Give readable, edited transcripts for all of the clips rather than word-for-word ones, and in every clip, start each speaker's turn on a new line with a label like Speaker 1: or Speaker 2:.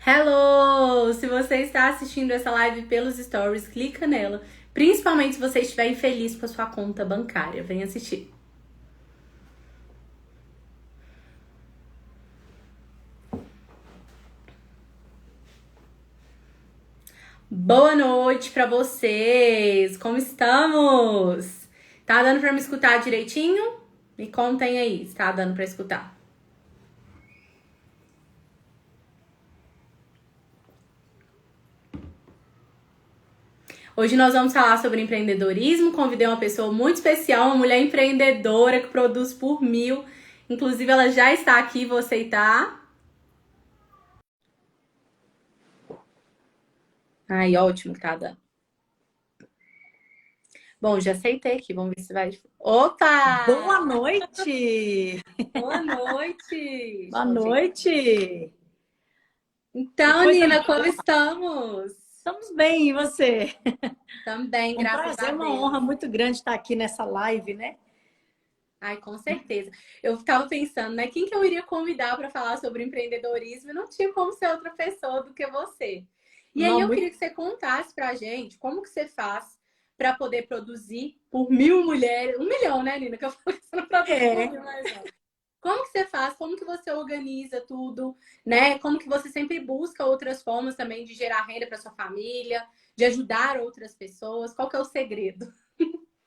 Speaker 1: Hello! Se você está assistindo essa live pelos stories, clica nela. Principalmente se você estiver infeliz com a sua conta bancária. Vem assistir. Boa noite para vocês! Como estamos? Tá dando para me escutar direitinho? Me contem aí se tá dando para escutar. Hoje nós vamos falar sobre empreendedorismo. Convidei uma pessoa muito especial, uma mulher empreendedora que produz por mil. Inclusive, ela já está aqui, vou aceitar. Ai, ótimo que tá dando. Bom, já aceitei aqui, vamos ver se vai. Opa!
Speaker 2: Boa noite!
Speaker 1: Boa noite!
Speaker 2: Boa
Speaker 1: Deixa eu ajeitar.
Speaker 2: noite! Que
Speaker 1: Então,
Speaker 2: coisa
Speaker 1: Nina, como
Speaker 2: boa!
Speaker 1: estamos?
Speaker 2: Estamos bem, e você?
Speaker 1: Também,
Speaker 2: Um
Speaker 1: graças a
Speaker 2: prazer, uma honra
Speaker 1: Deus.
Speaker 2: muito grande estar aqui nessa live, né?
Speaker 1: Ai, com certeza. Eu estava pensando, né? Quem que eu iria convidar para falar sobre empreendedorismo e não tinha como ser outra pessoa do que você. E aí
Speaker 2: Não,
Speaker 1: eu
Speaker 2: muito...
Speaker 1: queria que você contasse pra gente como que você faz para poder produzir por mil mulheres, 1 milhão, né, Nina? Que eu falei que você não produz por
Speaker 2: É.
Speaker 1: mil, mas não. Como que você faz? Como que você organiza tudo, né? Como que você sempre busca outras formas também de gerar renda para sua família, de ajudar outras pessoas? Qual que é o segredo?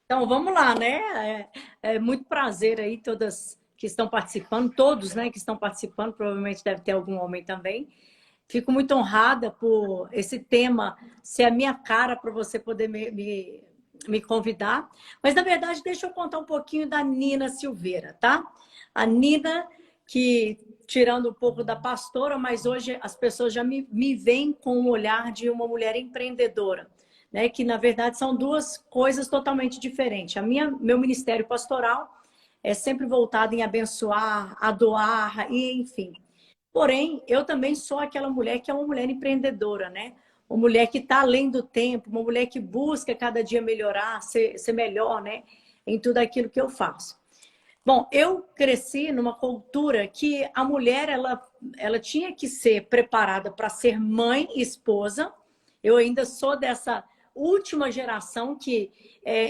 Speaker 2: Então, vamos lá, né? É muito prazer aí, todas que estão participando, todos, né, que estão participando, provavelmente deve ter algum homem também. Fico muito honrada por esse tema ser a minha cara para você poder me convidar. Mas, na verdade, deixa eu contar um pouquinho da Nina Silveira, tá? A Nina, que, tirando um pouco da pastora, mas hoje as pessoas já me veem com o olhar de uma mulher empreendedora, né? Que, na verdade, são duas coisas totalmente diferentes. Meu ministério pastoral é sempre voltado em abençoar, a doar, e enfim. Porém, eu também sou aquela mulher que é uma mulher empreendedora, né? Uma mulher que está além do tempo, uma mulher que busca cada dia melhorar, ser melhor, né? Em tudo aquilo que eu faço. Bom, eu cresci numa cultura que a mulher ela tinha que ser preparada para ser mãe e esposa. Eu ainda sou dessa última geração que,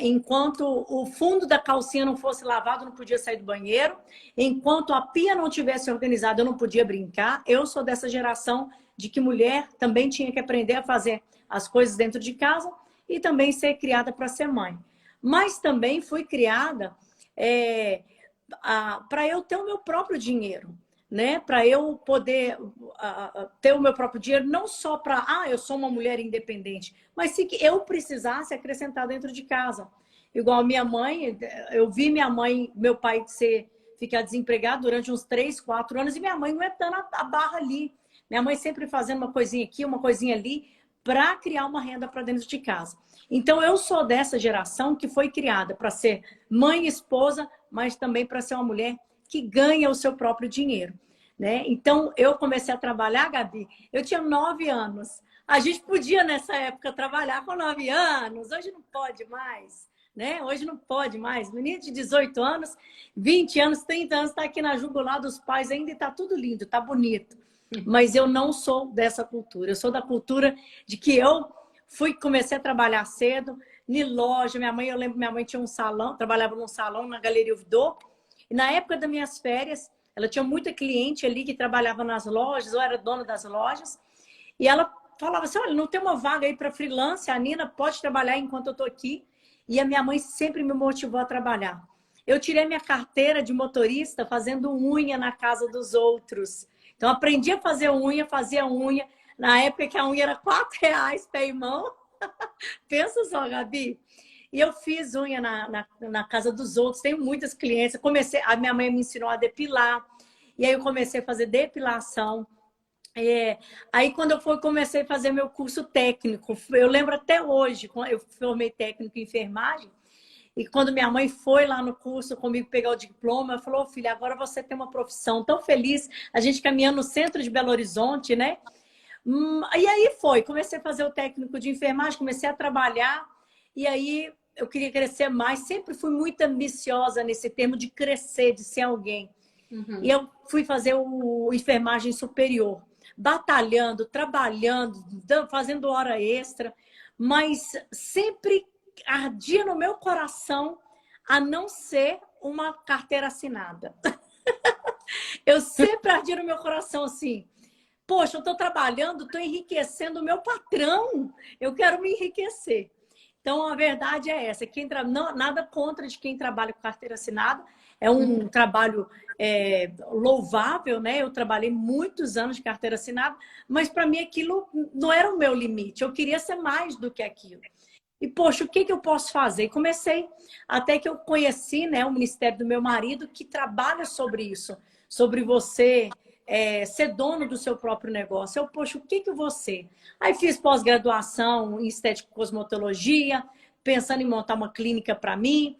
Speaker 2: enquanto o fundo da calcinha não fosse lavado, eu não podia sair do banheiro. Enquanto a pia não tivesse organizada, eu não podia brincar. Eu sou dessa geração de que mulher também tinha que aprender a fazer as coisas dentro de casa e também ser criada para ser mãe. Mas também fui criada para eu ter o meu próprio dinheiro, né? Para eu poder ter o meu próprio dinheiro, não só para, eu sou uma mulher independente, mas se eu precisasse acrescentar dentro de casa. Igual a minha mãe, eu vi minha mãe, meu pai ficar desempregado durante uns 3, 4 anos e minha mãe aguentando a barra ali. Minha mãe sempre fazendo uma coisinha aqui, uma coisinha ali, para criar uma renda para dentro de casa. Então, eu sou dessa geração que foi criada para ser mãe e esposa, mas também para ser uma mulher que ganha o seu próprio dinheiro, né? Então, eu comecei a trabalhar, Gabi, eu tinha 9 anos. A gente podia, nessa época, trabalhar com 9 anos, hoje não pode mais, né? Hoje não pode mais. Menino de 18 anos, 20 anos, 30 anos, está aqui na jugular dos pais ainda e está tudo lindo, está bonito. Mas eu não sou dessa cultura. Eu sou da cultura de que eu comecei a trabalhar cedo, em loja. Eu lembro que minha mãe tinha um salão, trabalhava num salão na Galeria Ouvidor. E na época das minhas férias, ela tinha muita cliente ali que trabalhava nas lojas, ou era dona das lojas. E ela falava assim, olha, não tem uma vaga aí para freelance, a Nina pode trabalhar enquanto eu estou aqui. E a minha mãe sempre me motivou a trabalhar. Eu tirei minha carteira de motorista fazendo unha na casa dos outros. Então, aprendi a fazer unha, fazia unha. Na época que a unha era R$ 4 pé e mão. Pensa só, Gabi. E eu fiz unha na casa dos outros. Tenho muitas clientes. A minha mãe me ensinou a depilar. E aí eu comecei a fazer depilação. Aí, quando comecei a fazer meu curso técnico, eu lembro até hoje, quando eu formei técnico em enfermagem, e quando minha mãe foi lá no curso comigo pegar o diploma, ela falou, oh, filha, agora você tem uma profissão tão feliz, a gente caminhando no centro de Belo Horizonte, né? E aí comecei a fazer o técnico de enfermagem, comecei a trabalhar, e aí eu queria crescer mais, sempre fui muito ambiciosa nesse termo de crescer, de ser alguém. E
Speaker 1: Uhum.
Speaker 2: eu fui fazer o enfermagem superior. batalhando, trabalhando, fazendo hora extra, mas sempre ardia no meu coração a não ser uma carteira assinada. Eu sempre ardia no meu coração assim, poxa, eu estou trabalhando, estou enriquecendo o meu patrão, eu quero me enriquecer. Então, a verdade é essa, nada contra de quem trabalha com carteira assinada, é um trabalho louvável, né? Eu trabalhei muitos anos de carteira assinada, mas para mim aquilo não era o meu limite, eu queria ser mais do que aquilo. E, poxa, o que eu posso fazer? E comecei, até que eu conheci, né, o ministério do meu marido, que trabalha sobre isso, sobre você ser dono do seu próprio negócio. Eu, poxa, o que eu vou ser? Aí fiz pós-graduação em estética e cosmetologia, pensando em montar uma clínica para mim.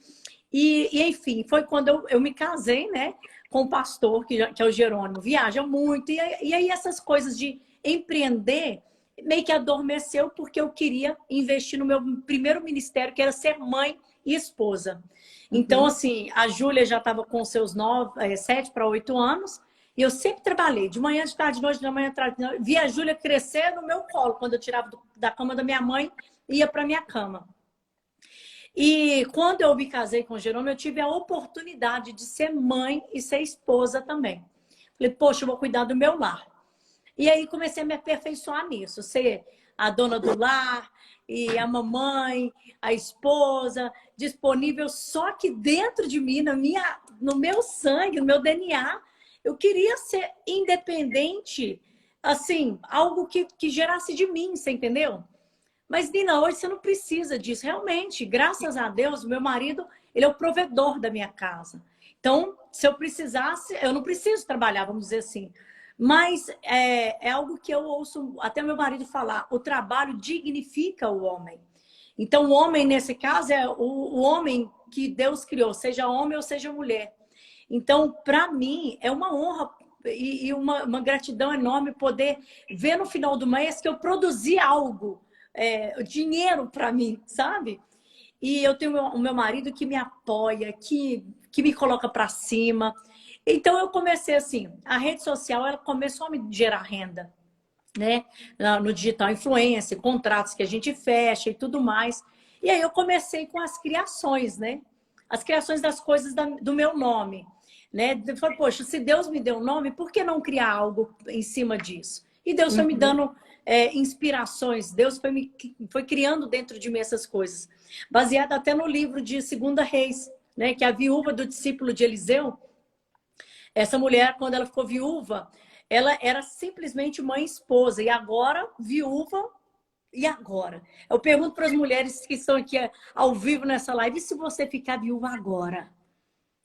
Speaker 2: E, enfim, foi quando eu me casei, né, com o pastor, que é o Jerônimo. Viaja muito. E aí essas coisas de empreender meio que adormeceu porque eu queria investir no meu primeiro ministério, que era ser mãe e esposa. Então, assim, a Júlia já estava com seus 7 para 8 anos, e eu sempre trabalhei, de manhã, de tarde, de noite, de manhã, de tarde, de noite. Via a Júlia crescer no meu colo, quando eu tirava da cama da minha mãe, ia para minha cama. E quando eu me casei com o Jerônimo, eu tive a oportunidade de ser mãe e ser esposa também. Falei, poxa, eu vou cuidar do meu lar. E aí comecei a me aperfeiçoar nisso, ser a dona do lar, e a mamãe, a esposa, disponível. Só que dentro de mim, no meu sangue, no meu DNA, eu queria ser independente, assim, algo que gerasse de mim, você entendeu? Mas, Nina, hoje você não precisa disso. Realmente, graças a Deus, meu marido, ele é o provedor da minha casa. Então, se eu precisasse, eu não preciso trabalhar, vamos dizer assim. Mas é algo que eu ouço até meu marido falar. O trabalho dignifica o homem. Então, o homem, nesse caso, é o homem que Deus criou, seja homem ou seja mulher. Então, para mim, é uma honra e uma gratidão enorme poder ver no final do mês que eu produzi algo, dinheiro para mim, sabe? E eu tenho o meu marido que me apoia, que me coloca para cima. Então, eu comecei assim, a rede social ela começou a me gerar renda, né? No digital influencer, contratos que a gente fecha e tudo mais. E aí eu comecei com as criações, né? As criações das coisas do meu nome, né? Eu falei, poxa, se Deus me deu um nome, por que não criar algo em cima disso? E Deus foi me dando inspirações, Deus foi criando dentro de mim essas coisas. Baseado até no livro de 2 Reis, né? Que é a viúva do discípulo de Eliseu. Essa mulher, quando ela ficou viúva, ela era simplesmente mãe e esposa. E agora, viúva, e agora? Eu pergunto para as mulheres que estão aqui ao vivo nessa live, e se você ficar viúva agora?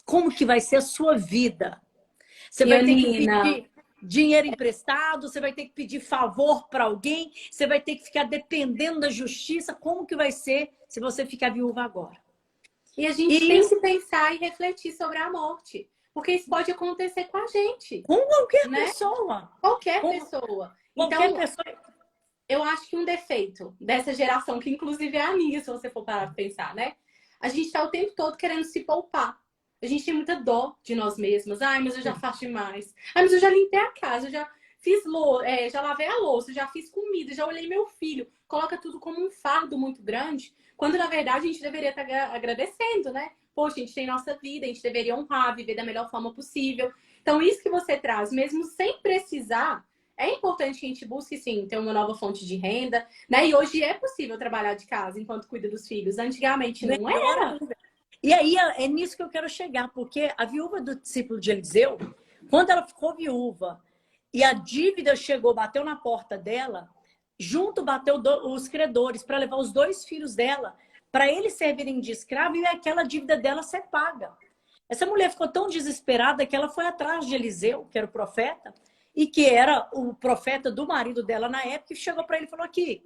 Speaker 2: Como que vai ser a sua vida? Você vai ter que pedir dinheiro emprestado, você vai ter que pedir favor para alguém, você vai ter que ficar dependendo da justiça. Como que vai ser se você ficar viúva agora?
Speaker 1: E a gente tem que pensar e refletir sobre a morte. Porque isso pode acontecer com a gente.
Speaker 2: Com qualquer pessoa.
Speaker 1: Qualquer pessoa.
Speaker 2: Qualquer pessoa.
Speaker 1: Eu acho que um defeito dessa geração, que inclusive é a minha, se você for parar para pensar, né? A gente está o tempo todo querendo se poupar. A gente tem muita dó de nós mesmas. Ai, mas eu já faço demais. Ai, mas eu já limpei a casa, eu já fiz já lavei a louça, já fiz comida, já olhei meu filho. Coloca tudo como um fardo muito grande, quando na verdade a gente deveria estar agradecendo, né? Poxa, a gente tem nossa vida, a gente deveria honrar, viver da melhor forma possível. Então, isso que você traz, mesmo sem precisar, é importante que a gente busque, sim, ter uma nova fonte de renda, né? E hoje é possível trabalhar de casa enquanto cuida dos filhos. Antigamente não era.
Speaker 2: E aí é nisso que eu quero chegar, porque a viúva do discípulo de Eliseu, quando ela ficou viúva e a dívida chegou, bateu na porta dela, junto bateu os credores para levar os 2 filhos dela para eles servirem de escravo e aquela dívida dela ser paga. Essa mulher ficou tão desesperada que ela foi atrás de Eliseu, que era o profeta, e que era o profeta do marido dela na época, e chegou para ele e falou aqui,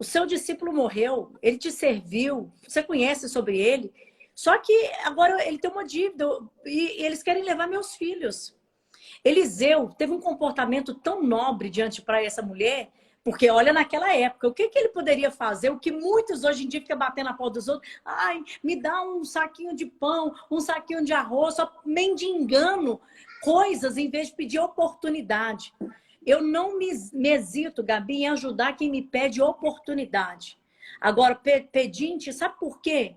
Speaker 2: o seu discípulo morreu, ele te serviu, você conhece sobre ele, só que agora ele tem uma dívida e eles querem levar meus filhos. Eliseu teve um comportamento tão nobre diante para essa mulher, porque olha naquela época, o que ele poderia fazer? O que muitos hoje em dia ficam batendo na porta dos outros. Ai, me dá um saquinho de pão, um saquinho de arroz, só mendigando coisas em vez de pedir oportunidade. eu não me hesito, Gabi, em ajudar quem me pede oportunidade. Agora, pedinte, sabe por quê?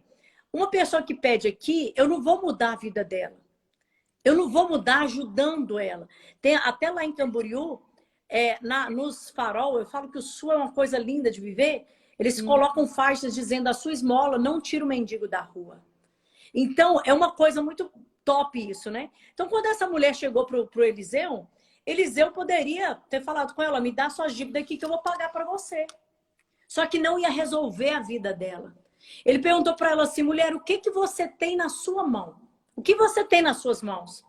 Speaker 2: Uma pessoa que pede aqui, eu não vou mudar a vida dela. Eu não vou mudar ajudando ela. Tem, até lá em Camboriú, nos farol, eu falo que o Sul é uma coisa linda de viver, eles colocam faixas dizendo a sua esmola não tira o mendigo da rua. Então, é uma coisa muito top isso, né? Então, quando essa mulher chegou pro Eliseu, Eliseu poderia ter falado com ela, me dá suas dívidas aqui que eu vou pagar para você. Só que não ia resolver a vida dela. Ele perguntou para ela assim, mulher, o que você tem na sua mão? O que você tem nas suas mãos?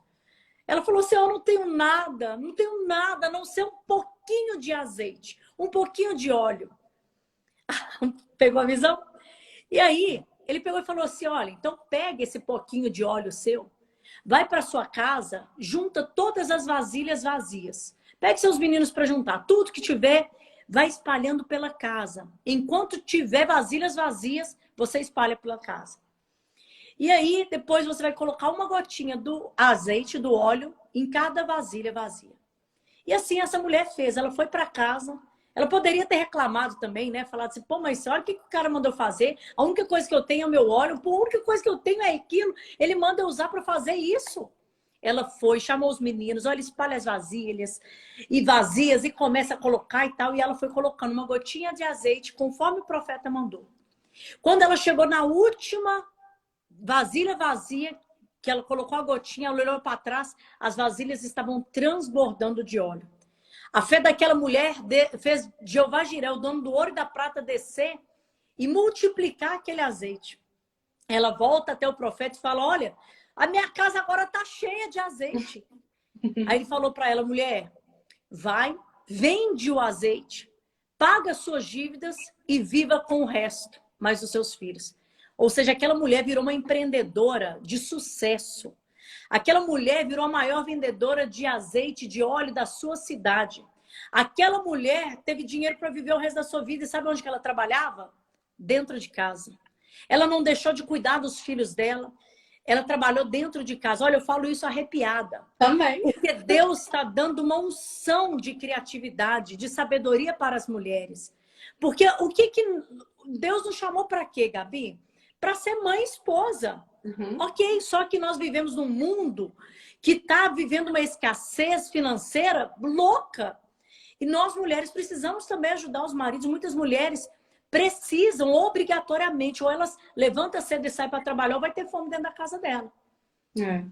Speaker 2: Ela falou assim, eu não tenho nada, a não ser um pouquinho de azeite, um pouquinho de óleo. Pegou a visão? E aí, ele pegou e falou assim, olha, então pega esse pouquinho de óleo seu, vai para sua casa, junta todas as vasilhas vazias. Pegue seus meninos para juntar, tudo que tiver, vai espalhando pela casa. Enquanto tiver vasilhas vazias, você espalha pela casa. E aí, depois você vai colocar uma gotinha do azeite, do óleo, em cada vasilha vazia. E assim essa mulher fez. Ela foi para casa. Ela poderia ter reclamado também, né? Falado assim, pô, mas olha o que o cara mandou fazer. A única coisa que eu tenho é o meu óleo. Pô, a única coisa que eu tenho é aquilo. Ele manda eu usar para fazer isso. Ela foi, chamou os meninos. Olha, espalha as vasilhas e vazias e começa a colocar e tal. E ela foi colocando uma gotinha de azeite, conforme o profeta mandou. Quando ela chegou na última vasilha vazia, que ela colocou a gotinha, ela olhou para trás, as vasilhas estavam transbordando de óleo. A fé daquela mulher fez Jeová Jiré, o dono do ouro e da prata, descer e multiplicar aquele azeite. Ela volta até o profeta e fala, olha, a minha casa agora está cheia de azeite. Aí ele falou para ela, mulher, vai, vende o azeite, paga suas dívidas e viva com o resto, mais os seus filhos. Ou seja, aquela mulher virou uma empreendedora de sucesso. Aquela mulher virou a maior vendedora de azeite, de óleo da sua cidade. Aquela mulher teve dinheiro para viver o resto da sua vida. E sabe onde que ela trabalhava? Dentro de casa. Ela não deixou de cuidar dos filhos dela. Ela trabalhou dentro de casa. Olha, eu falo isso arrepiada.
Speaker 1: Também.
Speaker 2: Porque Deus está dando uma unção de criatividade, de sabedoria para as mulheres. Porque o que Deus nos chamou para quê, Gabi? Para ser mãe e esposa. Ok, só que nós vivemos num mundo que está vivendo uma escassez financeira louca. E nós, mulheres, precisamos também ajudar os maridos. Muitas mulheres precisam obrigatoriamente, ou elas levantam cedo e saem para trabalhar, ou vai ter fome dentro da casa dela.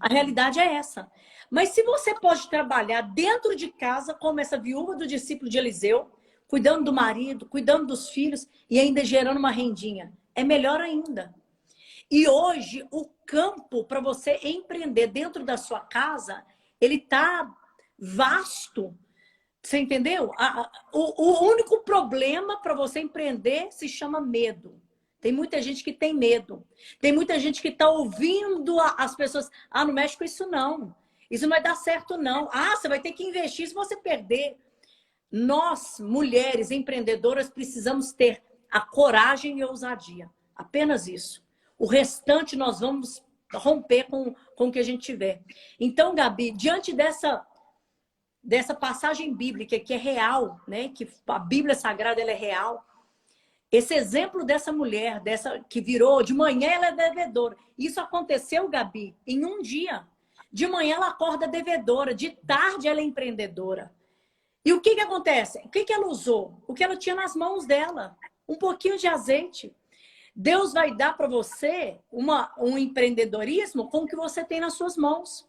Speaker 2: A realidade é essa. Mas se você pode trabalhar dentro de casa, como essa viúva do discípulo de Eliseu, cuidando do marido, cuidando dos filhos e ainda gerando uma rendinha, é melhor ainda. E hoje, o campo para você empreender dentro da sua casa, ele tá vasto. Você entendeu? O único problema para você empreender se chama medo. Tem muita gente que tem medo. Tem muita gente que está ouvindo as pessoas. Ah, não mexe com isso não. Isso não vai dar certo não. Ah, você vai ter que investir se você perder. Nós, mulheres empreendedoras, precisamos ter a coragem e a ousadia. Apenas isso. O restante nós vamos romper com o que a gente tiver. Então, Gabi, diante dessa passagem bíblica que é real, né? Que a Bíblia Sagrada ela é real. Esse exemplo dessa mulher, que virou, de manhã ela é devedora. Isso aconteceu, Gabi, em um dia. De manhã ela acorda devedora, de tarde ela é empreendedora. E o que acontece? O que ela usou? O que ela tinha nas mãos dela? Um pouquinho de azeite. Deus vai dar para você um empreendedorismo com o que você tem nas suas mãos.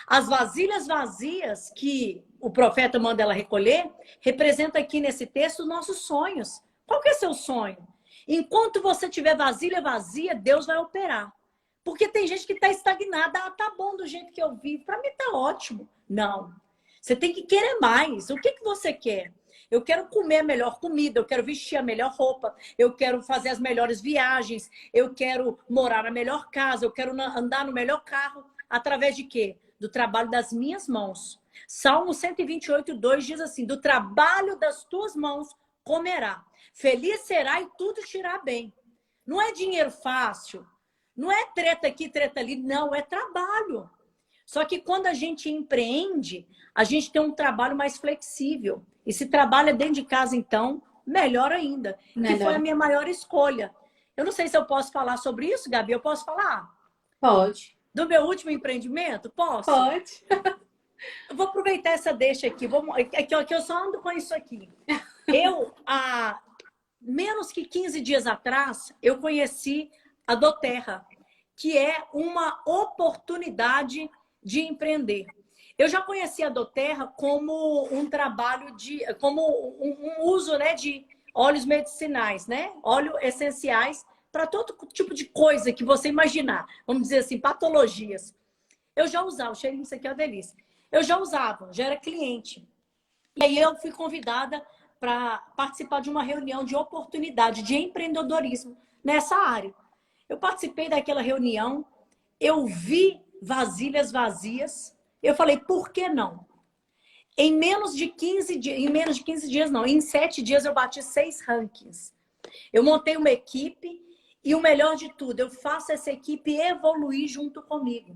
Speaker 2: As vasilhas vazias que o profeta manda ela recolher, representa aqui nesse texto os nossos sonhos. Qual que é seu sonho? Enquanto você tiver vasilha vazia, Deus vai operar. Porque tem gente que está estagnada. Ah, tá bom do jeito que eu vivo. Para mim tá ótimo. Não. Você tem que querer mais. O que você quer? Eu quero comer a melhor comida, eu quero vestir a melhor roupa, eu quero fazer as melhores viagens, eu quero morar na melhor casa, eu quero andar no melhor carro. Através de quê? Do trabalho das minhas mãos. Salmo 128:2 diz assim, do trabalho das tuas mãos comerá. Feliz será e tudo te irá bem. Não é dinheiro fácil, não é treta aqui, treta ali, não, é trabalho. Só que quando a gente empreende, a gente tem um trabalho mais flexível. E se trabalha dentro de casa, então, melhor ainda. Que foi a
Speaker 1: Melhor.
Speaker 2: minha maior escolha. Eu não sei se eu posso falar sobre isso, Gabi. Eu posso falar?
Speaker 1: Pode.
Speaker 2: Do meu último empreendimento? Posso?
Speaker 1: Pode.
Speaker 2: Eu vou aproveitar essa deixa aqui. Aqui eu só ando com isso aqui. Há menos que 15 dias atrás, eu conheci a Doterra, que é uma oportunidade de empreender. Eu já conheci a Doterra como um trabalho como um uso, né, de óleos medicinais, né? Óleos essenciais para todo tipo de coisa que você imaginar. Vamos dizer assim, patologias. Eu já usava, o cheirinho disso aqui é uma delícia. Eu já usava, já era cliente. E aí eu fui convidada para participar de uma reunião de oportunidade de empreendedorismo nessa área. Eu participei daquela reunião, eu vi vasilhas vazias, eu falei, por que não? Em menos de 15 dias não, em 7 dias eu bati 6 rankings. Eu montei uma equipe e o melhor de tudo, eu faço essa equipe evoluir junto comigo.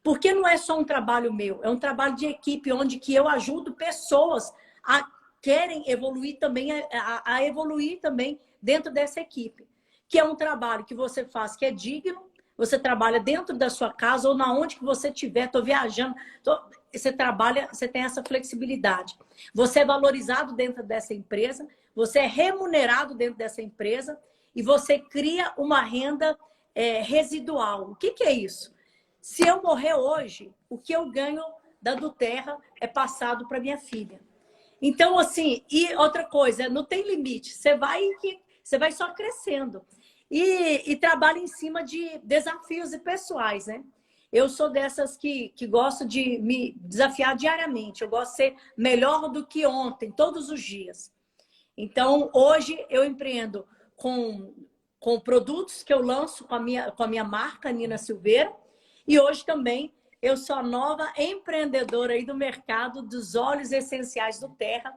Speaker 2: Porque não é só um trabalho meu, é um trabalho de equipe onde que eu ajudo pessoas a querem evoluir também, a evoluir também dentro dessa equipe. Que é um trabalho que você faz que é digno, você trabalha dentro da sua casa ou na onde que você estiver, estou viajando, você trabalha, você tem essa flexibilidade. Você é valorizado dentro dessa empresa, você é remunerado dentro dessa empresa e você cria uma renda residual. O que é isso? Se eu morrer hoje, o que eu ganho da Doterra é passado para minha filha. Então, assim, e outra coisa, não tem limite. Você vai só crescendo. E trabalha em cima de desafios e pessoais, né? Eu sou dessas que gosto de me desafiar diariamente. Eu gosto de ser melhor do que ontem, todos os dias. Então, hoje eu empreendo com produtos que eu lanço com a minha marca, Nina Silveira. E hoje também eu sou a nova empreendedora aí do mercado dos óleos essenciais do Terra,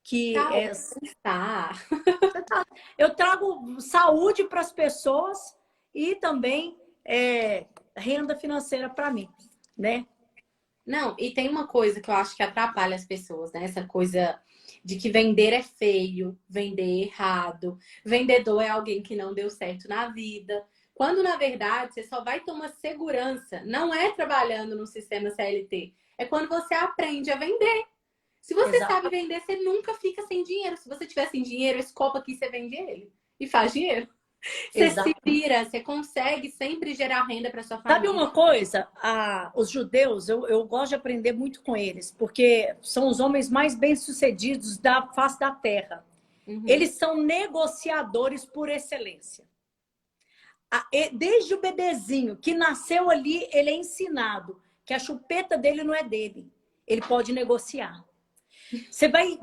Speaker 2: que
Speaker 1: Tá.
Speaker 2: eu trago saúde para as pessoas e também renda financeira para mim, né?
Speaker 1: Não, e tem uma coisa que eu acho que atrapalha as pessoas, né? Essa coisa de que vender é feio, vender é errado, vendedor é alguém que não deu certo na vida. Quando, na verdade, você só vai ter uma segurança, não é trabalhando no sistema CLT, é quando você aprende a vender. Se você
Speaker 2: Exato.
Speaker 1: sabe vender, você nunca fica sem dinheiro. Se você tiver sem dinheiro, esse copo aqui você vende ele e faz dinheiro. Você
Speaker 2: Exato.
Speaker 1: se vira, você consegue sempre gerar renda para sua
Speaker 2: Sabe
Speaker 1: família.
Speaker 2: uma coisa? Os judeus, eu gosto de aprender muito com eles, porque são os homens mais bem-sucedidos da face da terra.
Speaker 1: Uhum.
Speaker 2: Eles são negociadores por excelência. Desde o bebezinho que nasceu ali, ele é ensinado que a chupeta dele não é dele. Ele pode negociar.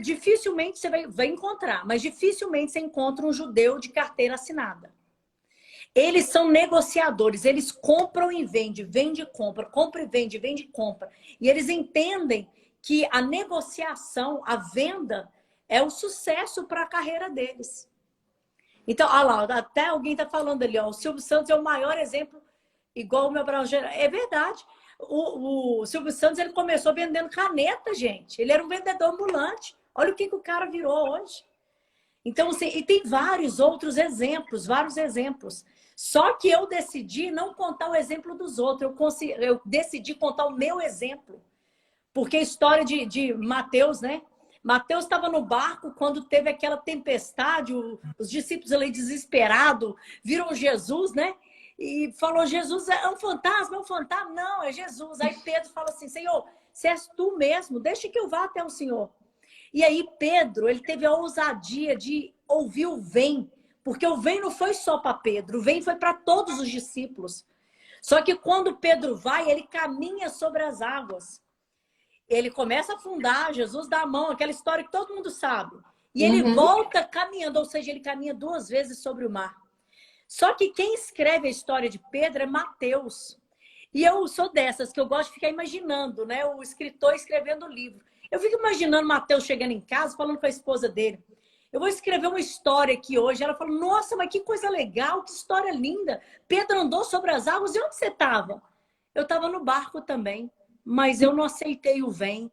Speaker 2: Dificilmente você vai encontrar, mas dificilmente você encontra um judeu de carteira assinada. Eles são negociadores, eles compram e vendem, vende e compra, compra e vende e compra. E eles entendem que a negociação, a venda, é o sucesso para a carreira deles. Então, olha lá, até alguém está falando ali, ó, o Silvio Santos é o maior exemplo, igual o meu Brasil. É verdade. O Silvio Santos ele começou vendendo caneta, gente. Ele era um vendedor ambulante. Olha o que o cara virou hoje. Então, assim, e tem vários outros exemplos, vários exemplos. Só que eu decidi não contar o exemplo dos outros. Eu decidi contar o meu exemplo. Porque a história de Mateus, né? Mateus estava no barco quando teve aquela tempestade, os discípulos ali desesperados viram Jesus, né? E falou, Jesus é um fantasma, é um fantasma? Não, é Jesus. Aí Pedro fala assim, Senhor, se és tu mesmo, deixa que eu vá até o Senhor. E aí Pedro, ele teve a ousadia de ouvir o vem, porque o vem não foi só para Pedro, o vem foi para todos os discípulos. Só que quando Pedro vai, ele caminha sobre as águas. Ele começa a afundar, Jesus dá a mão, aquela história que todo mundo sabe. E ele volta caminhando, ou seja, ele caminha 2 vezes sobre o mar. Só que quem escreve a história de Pedro é Mateus. E eu sou dessas, que eu gosto de ficar imaginando, né? O escritor escrevendo o livro. Eu fico imaginando Mateus chegando em casa, falando com a esposa dele. Eu vou escrever uma história aqui hoje. Ela falou, nossa, mas que coisa legal, que história linda. Pedro andou sobre as águas. E onde você estava? Eu estava no barco também. mas eu não aceitei o vem.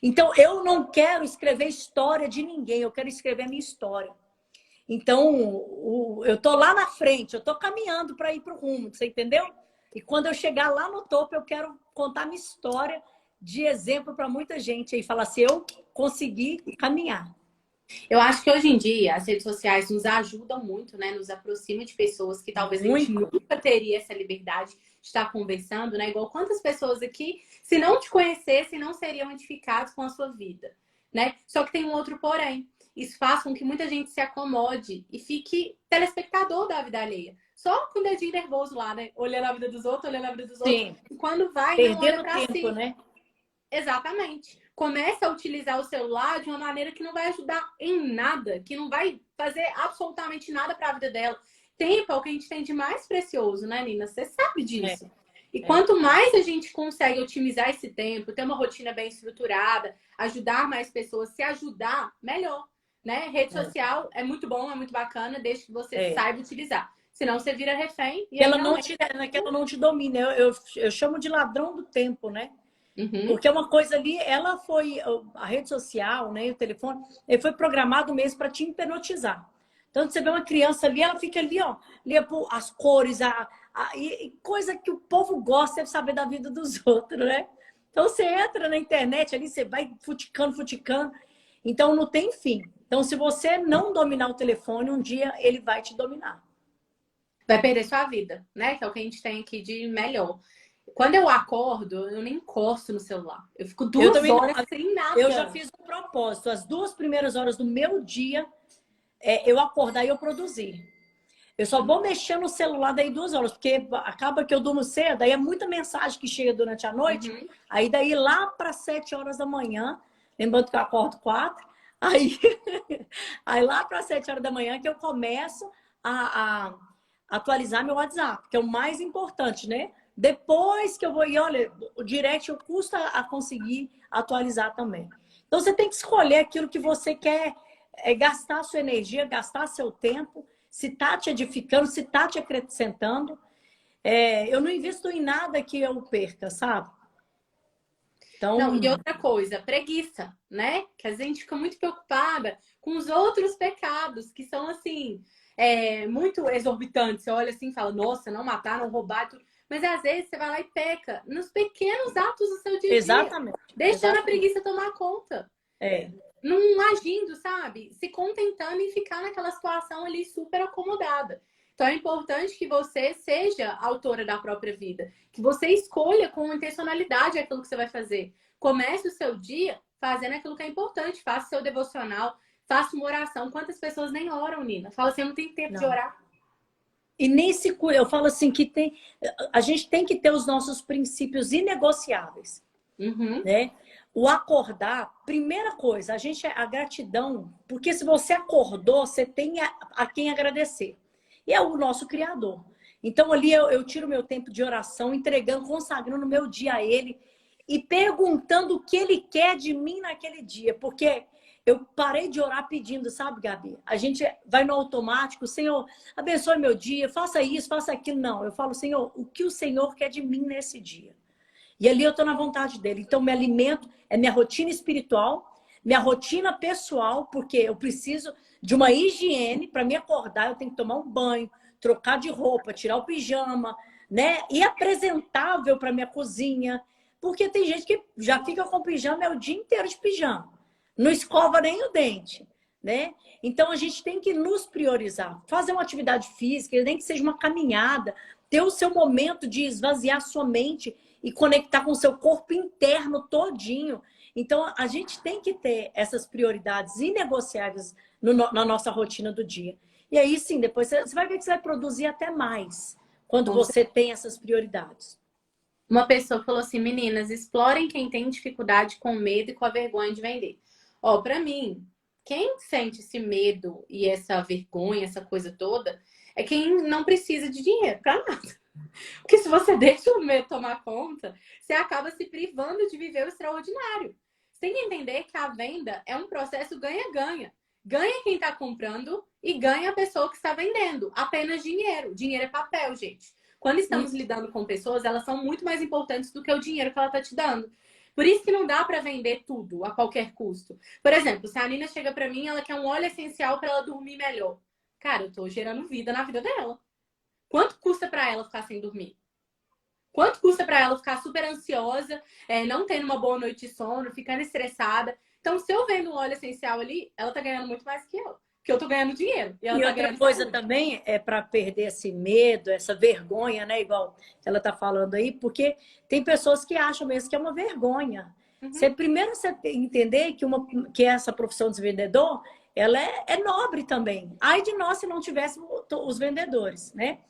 Speaker 2: Então, eu não quero escrever história de ninguém, eu quero escrever a minha história. Então, eu tô lá na frente, eu tô caminhando para ir para o rumo, você entendeu? E quando eu chegar lá no topo, eu quero contar minha história de exemplo para muita gente e falar assim, eu consegui caminhar.
Speaker 1: Eu acho que hoje em dia as redes sociais nos ajudam muito, né? Nos aproxima de pessoas que talvez a gente
Speaker 2: Muito.
Speaker 1: nunca teria essa liberdade de estar conversando, né? Igual quantas pessoas aqui, se não te conhecessem, não seriam identificados com a sua vida, né? Só que tem um outro porém. Isso faz com que muita gente se acomode e fique telespectador da vida alheia. Só com o dedinho nervoso lá, né? Olhando a vida dos outros, olhando a vida dos outros.
Speaker 2: Sim,
Speaker 1: E quando vai, não olha
Speaker 2: perdendo
Speaker 1: para
Speaker 2: tempo,
Speaker 1: si.
Speaker 2: né?
Speaker 1: Exatamente. Começa a utilizar o celular de uma maneira que não vai ajudar em nada, que não vai fazer absolutamente nada para a vida dela. Tempo é o que a gente tem de mais precioso, né, Nina? Você sabe
Speaker 2: É,
Speaker 1: disso. E
Speaker 2: é.
Speaker 1: quanto mais a gente consegue otimizar esse tempo, ter uma rotina bem estruturada, ajudar mais pessoas, se ajudar, melhor. Né? Rede social é muito bom, é muito bacana, desde que você
Speaker 2: É.
Speaker 1: saiba utilizar. Senão você vira refém e
Speaker 2: Que
Speaker 1: aí
Speaker 2: ela não
Speaker 1: realmente.
Speaker 2: te, que ela não te domine. Eu chamo de ladrão do tempo, né?
Speaker 1: Uhum.
Speaker 2: Porque é uma coisa ali, ela foi, a rede social, né, o telefone, ele foi programado mesmo para te hipnotizar. Então, você vê uma criança ali, ela fica ali, ó, ali as cores, e coisa que o povo gosta é saber da vida dos outros, né? Então, você entra na internet ali, você vai futicando, futicando. Então, não tem fim. Então, se você não dominar o telefone, um dia ele vai te dominar.
Speaker 1: Vai perder sua vida, né? Que é o que a gente tem aqui de melhor. Quando eu acordo, eu nem encosto no celular. Eu fico
Speaker 2: Eu
Speaker 1: duas
Speaker 2: também não.
Speaker 1: horas sem
Speaker 2: Eu já
Speaker 1: nada.
Speaker 2: fiz um propósito. As 2 primeiras horas do meu dia, eu acordar e eu produzir. Eu só vou mexer no celular daí 2 horas, porque acaba que eu durmo cedo, aí é muita mensagem que chega durante a noite,
Speaker 1: Uhum.
Speaker 2: aí daí lá para 7 horas da manhã, lembrando que eu acordo 4, aí, aí lá para 7 horas da manhã que eu começo a atualizar meu WhatsApp, que é o mais importante, né? Depois que eu vou, e olha, o direct eu custa a conseguir atualizar também. Então você tem que escolher aquilo que você quer gastar sua energia, gastar seu tempo, se está te edificando, se está te acrescentando. Eu não invisto em nada que eu perca, sabe?
Speaker 1: Não, e
Speaker 2: Então,
Speaker 1: outra coisa, preguiça, né? Que a gente fica muito preocupada com os outros pecados, que são assim, muito exorbitantes. Você olha assim e fala, nossa, não matar, não roubar, tudo. Mas às vezes você vai lá e peca nos pequenos atos do seu dia a dia,
Speaker 2: exatamente,
Speaker 1: deixando a
Speaker 2: exatamente.
Speaker 1: preguiça tomar conta.
Speaker 2: É,
Speaker 1: Não agindo, sabe? Se contentando em ficar naquela situação ali super acomodada. Então é importante que você seja autora da própria vida, que você escolha com intencionalidade aquilo que você vai fazer. Comece o seu dia fazendo aquilo que é importante, faça seu devocional, faça uma oração. Quantas pessoas nem oram, Nina? Fala assim, eu não tenho tempo de
Speaker 2: não.
Speaker 1: orar.
Speaker 2: E nem se cura. Eu falo assim que a gente tem que ter os nossos princípios inegociáveis,
Speaker 1: Uhum.
Speaker 2: né? O acordar, primeira coisa, a gratidão, porque se você acordou, você tem a quem agradecer. E é o nosso Criador. Então ali eu tiro meu tempo de oração, entregando, consagrando meu dia a Ele e perguntando o que Ele quer de mim naquele dia, porque eu parei de orar pedindo, sabe, Gabi? A gente vai no automático, Senhor, abençoe meu dia, faça isso, faça aquilo. Não, eu falo, Senhor, o que o Senhor quer de mim nesse dia? E ali eu estou na vontade dele. Então, me alimento, é minha rotina espiritual, minha rotina pessoal, porque eu preciso de uma higiene para me acordar. Eu tenho que tomar um banho, trocar de roupa, tirar o pijama, né? E apresentável para minha cozinha. Porque tem gente que já fica com pijama o dia inteiro de pijama. Não escova nem o dente, né? Então, a gente tem que nos priorizar. Fazer uma atividade física, nem que seja uma caminhada, ter o seu momento de esvaziar sua mente e conectar com o seu corpo interno todinho. Então, a gente tem que ter essas prioridades inegociáveis na nossa rotina do dia. E aí, sim, depois você vai ver que você vai produzir até mais quando você tem essas prioridades.
Speaker 1: Uma pessoa falou assim, meninas, explorem quem tem dificuldade com medo e com a vergonha de vender. Ó, pra mim, quem sente esse medo e essa vergonha, essa coisa toda, é quem não precisa de dinheiro pra nada. Porque se você deixa o medo tomar conta, você acaba se privando de viver o extraordinário. Você tem que entender que a venda é um processo ganha-ganha. Ganha quem está comprando e ganha a pessoa que está vendendo. Apenas dinheiro. Dinheiro é papel, gente. Quando estamos lidando com pessoas, elas são muito mais importantes do que o dinheiro que ela tá te dando. Por isso que não dá para vender tudo a qualquer custo. Por exemplo, se a Nina chega para mim, ela quer um óleo essencial para ela dormir melhor. Cara, eu tô gerando vida na vida dela. Quanto custa para ela ficar sem dormir? Quanto custa para ela ficar super ansiosa, não tendo uma boa noite de sono, ficando estressada? Então, se eu vendo um óleo essencial ali, ela tá ganhando muito mais que eu. Porque eu tô ganhando dinheiro. E ela
Speaker 2: E
Speaker 1: tá
Speaker 2: outra
Speaker 1: ganhando
Speaker 2: coisa
Speaker 1: saúde.
Speaker 2: também é para perder esse medo, essa vergonha, né? Igual ela está falando aí, porque tem pessoas que acham mesmo que é uma vergonha.
Speaker 1: Uhum.
Speaker 2: Primeiro você entender que essa profissão de vendedor, ela é nobre também. Ai de nós se não tivéssemos os vendedores, né?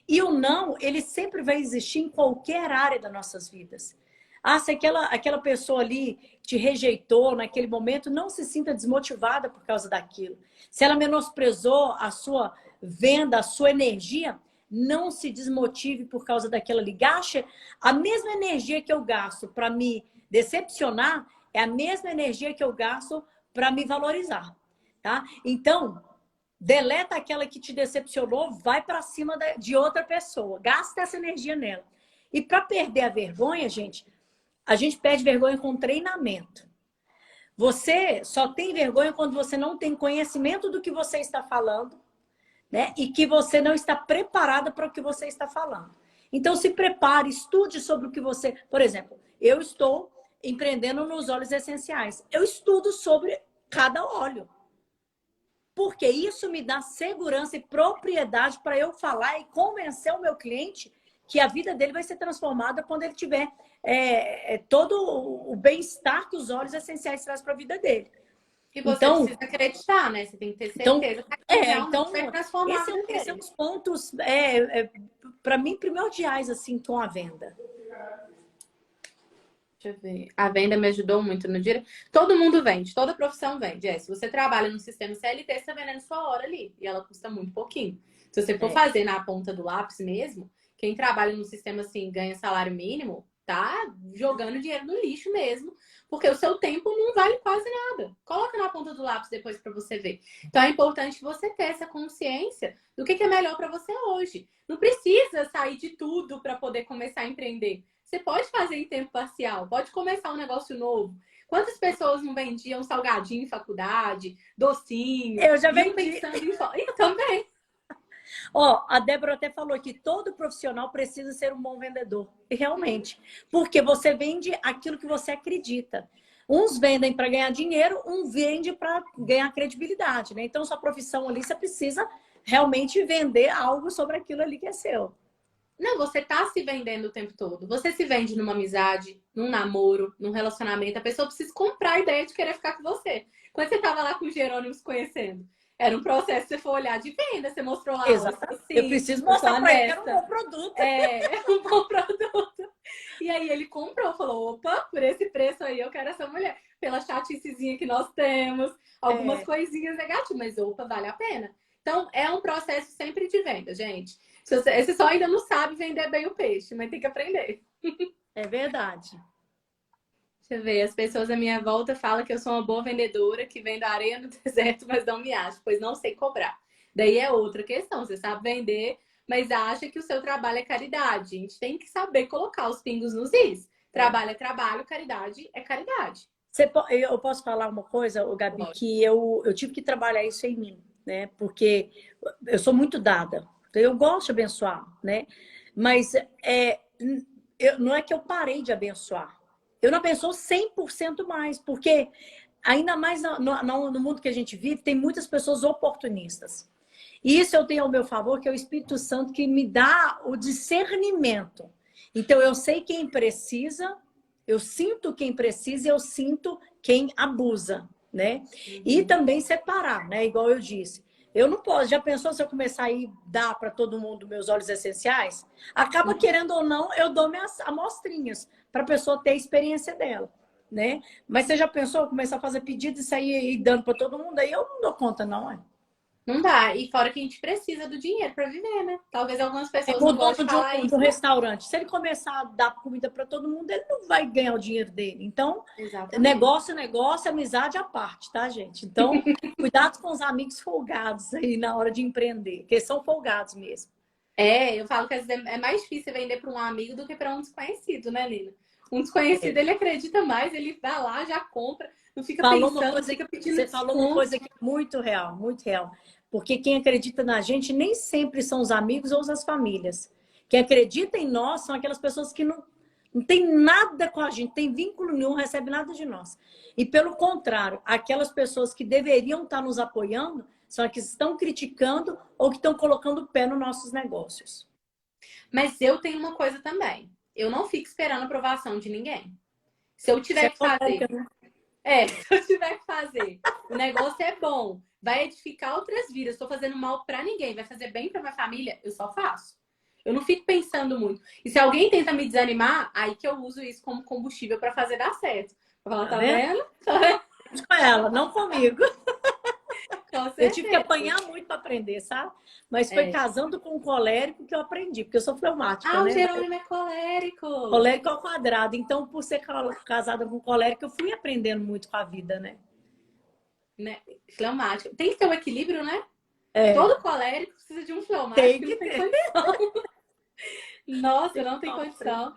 Speaker 2: E o não, ele sempre vai existir em qualquer área das nossas vidas. Ah, se aquela pessoa ali te rejeitou naquele momento, não se sinta desmotivada por causa daquilo. Se ela menosprezou a sua venda, a sua energia, não se desmotive por causa daquilo ali. Gaste a mesma energia que eu gasto para me decepcionar, é a mesma energia que eu gasto para me valorizar, tá? Então, deleta aquela que te decepcionou, vai para cima de outra pessoa. Gasta essa energia nela. E para perder a vergonha, gente, a gente perde vergonha com treinamento. Você só tem vergonha quando você não tem conhecimento do que você está falando, né? E que você não está preparada para o que você está falando. Então, se prepare, estude sobre o que você... Por exemplo, eu estou empreendendo nos óleos essenciais. Eu estudo sobre cada óleo. Porque isso me dá segurança e propriedade para eu falar e convencer o meu cliente que a vida dele vai ser transformada quando ele tiver todo o bem-estar que os óleos essenciais trazem para a vida dele.
Speaker 1: E você
Speaker 2: Então,
Speaker 1: precisa acreditar, né? Você tem que ter
Speaker 2: então,
Speaker 1: certeza que aquilo realmente vai
Speaker 2: então
Speaker 1: transformar a vida
Speaker 2: esse é um
Speaker 1: dele.
Speaker 2: dos pontos, para mim, primordiais assim, com a venda.
Speaker 1: Deixa eu ver. A venda me ajudou muito no dia. Todo mundo vende, toda profissão vende. Se você trabalha no sistema CLT, você está vendendo sua hora ali. E ela custa muito pouquinho. Se você for
Speaker 2: É,
Speaker 1: fazer na ponta do lápis mesmo, quem trabalha no sistema assim, ganha salário mínimo, tá jogando dinheiro no lixo mesmo. Porque o seu tempo não vale quase nada. Coloca na ponta do lápis depois para você ver. Então é importante você ter essa consciência do que é melhor para você hoje. Não precisa sair de tudo para poder começar a empreender. Você pode fazer em tempo parcial, pode começar um negócio novo. Quantas pessoas não vendiam salgadinho em faculdade, docinho,
Speaker 2: eu já
Speaker 1: iam
Speaker 2: vendi.
Speaker 1: pensando em... Eu também.
Speaker 2: Ó, a Débora até falou que todo profissional precisa ser um bom vendedor. E realmente, porque você vende aquilo que você acredita. Uns vendem para ganhar dinheiro, um vende para ganhar credibilidade, né? Então, sua profissão ali, você precisa realmente vender algo sobre aquilo ali que é seu.
Speaker 1: Não, você tá se vendendo o tempo todo. Você se vende numa amizade, num namoro, num relacionamento. A pessoa precisa comprar a ideia de querer ficar com você. Quando você tava lá com o Jerônimo se conhecendo, era um processo, você foi olhar de venda, você mostrou lá, ó, eu sou
Speaker 2: Exato. Eu
Speaker 1: assim,
Speaker 2: preciso
Speaker 1: eu sou
Speaker 2: mostrar para ele que era um
Speaker 1: honesta.
Speaker 2: bom produto.
Speaker 1: Um bom produto. E aí ele comprou, falou, opa, por esse preço aí eu quero essa mulher. Pela chaticezinha que nós temos, algumas coisinhas negativas, mas opa, vale a pena. Então, é um processo sempre de venda, gente. Você só ainda não sabe vender bem o peixe, mas tem que aprender.
Speaker 2: É verdade.
Speaker 1: Deixa eu ver, as pessoas à minha volta falam que eu sou uma boa vendedora, que vendo areia no deserto, mas não me acho, pois não sei cobrar. Daí é outra questão, você sabe vender, mas acha que o seu trabalho é caridade. A gente tem que saber colocar os pingos nos is. Trabalho é trabalho, caridade é caridade.
Speaker 2: Eu posso falar uma coisa, Gabi,
Speaker 1: Lógico.
Speaker 2: que eu tive que trabalhar isso em mim, né? Porque eu sou muito dada. Eu gosto de abençoar, né? Mas não é que eu parei de abençoar. Eu não abençoo 100% mais, porque ainda mais no mundo que a gente vive, tem muitas pessoas oportunistas. E isso eu tenho ao meu favor, que é o Espírito Santo que me dá o discernimento. Então, eu sei quem precisa, eu sinto quem precisa e eu sinto quem abusa, né? E também separar, né? Igual eu disse. Eu não posso. Já pensou se eu começar a ir dar para todo mundo meus óleos essenciais? Acaba, querendo ou não, eu dou minhas amostrinhas para a pessoa ter a experiência dela, né? Mas você já pensou começar a fazer pedido e sair dando para todo mundo? Aí eu não dou conta, não, é?
Speaker 1: Não dá. E fora que a gente precisa do dinheiro para viver, né? Talvez algumas pessoas
Speaker 2: O
Speaker 1: não
Speaker 2: dono
Speaker 1: gostem de falar
Speaker 2: de um
Speaker 1: isso.
Speaker 2: restaurante, se ele começar a dar comida para todo mundo, ele não vai ganhar o dinheiro dele. Então,
Speaker 1: Exatamente.
Speaker 2: negócio, amizade à parte, tá, gente? Então, cuidado com os amigos folgados aí na hora de empreender, porque eles são folgados mesmo.
Speaker 1: Eu falo que às vezes é mais difícil vender para um amigo do que para um desconhecido, né, Lina? Um desconhecido, ele acredita mais, ele vai lá, já compra, não fica
Speaker 2: Falou uma
Speaker 1: pensando, não
Speaker 2: coisa,
Speaker 1: fica pedindo
Speaker 2: você falou uma
Speaker 1: desconto.
Speaker 2: coisa que é muito real, muito real. Porque quem acredita na gente nem sempre são os amigos ou as famílias. Quem acredita em nós são aquelas pessoas que não tem nada com a gente, tem vínculo nenhum, recebe nada de nós. E pelo contrário, aquelas pessoas que deveriam estar nos apoiando são as que estão criticando ou que estão colocando o pé nos nossos negócios.
Speaker 1: Mas eu tenho uma coisa também. Eu não fico esperando aprovação de ninguém. Se eu
Speaker 2: Você
Speaker 1: tiver
Speaker 2: é
Speaker 1: que
Speaker 2: colérica,
Speaker 1: fazer,
Speaker 2: né?
Speaker 1: se eu tiver que fazer, o negócio é bom, vai edificar outras vidas, estou fazendo mal para ninguém, vai fazer bem para minha família, eu só faço. Eu não fico pensando muito. E se alguém tenta me desanimar, aí que eu uso isso como combustível para fazer dar certo. Pra falar,
Speaker 2: Tá
Speaker 1: tá
Speaker 2: vendo?
Speaker 1: vendo? Tá vendo?
Speaker 2: Com ela, não comigo.
Speaker 1: Com
Speaker 2: Eu tive que
Speaker 1: certeza.
Speaker 2: apanhar muito para aprender, sabe? Mas foi
Speaker 1: É.
Speaker 2: casando com um colérico que eu aprendi, porque eu sou fleumática,
Speaker 1: Ah, o
Speaker 2: né?
Speaker 1: Jerônimo é colérico.
Speaker 2: Colérico ao quadrado. Então, por ser casada com colérico, eu fui aprendendo muito com a vida, né?
Speaker 1: Né? Fleumático. Tem que ter um equilíbrio, né?
Speaker 2: É,
Speaker 1: Todo colérico precisa de um
Speaker 2: tem
Speaker 1: fleumático,
Speaker 2: que
Speaker 1: não tem
Speaker 2: ter.
Speaker 1: condição. Nossa,
Speaker 2: Que
Speaker 1: não tem
Speaker 2: sofre.
Speaker 1: condição.